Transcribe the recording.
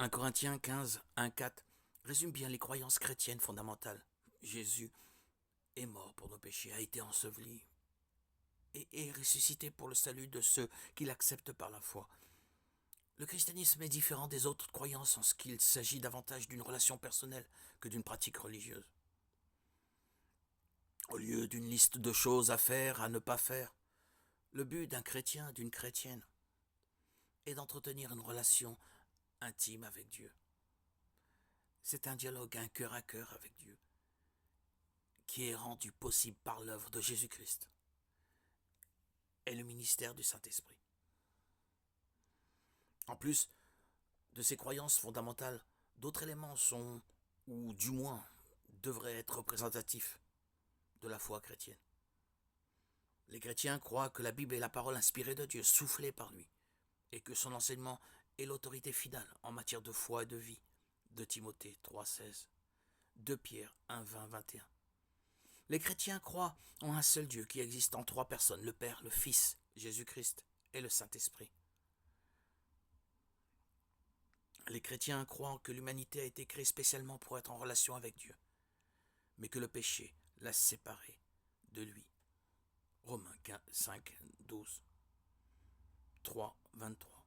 1 Corinthiens 15, 1, 4 résume bien les croyances chrétiennes fondamentales. Jésus est mort pour nos péchés, a été enseveli et est ressuscité pour le salut de ceux qui l'acceptent par la foi. Le christianisme est différent des autres croyances en ce qu'il s'agit davantage d'une relation personnelle que d'une pratique religieuse. Au lieu d'une liste de choses à faire, à ne pas faire, le but d'un chrétien, d'une chrétienne, est d'entretenir une relation intime avec Dieu. C'est un dialogue, un cœur à cœur avec Dieu, qui est rendu possible par l'œuvre de Jésus-Christ et le ministère du Saint-Esprit. En plus de ces croyances fondamentales, d'autres éléments sont, ou du moins devraient être représentatifs de la foi chrétienne. Les chrétiens croient que la Bible est la parole inspirée de Dieu, soufflée par lui, et que son enseignement est l'autorité finale en matière de foi et de vie. De Timothée 3,16, 2 Pierre 1, 20, 21. Les chrétiens croient en un seul Dieu qui existe en trois personnes, le Père, le Fils, Jésus-Christ et le Saint-Esprit. Les chrétiens croient que l'humanité a été créée spécialement pour être en relation avec Dieu, mais que le péché l'a séparée de lui. Romains 5, 12, 3, 23.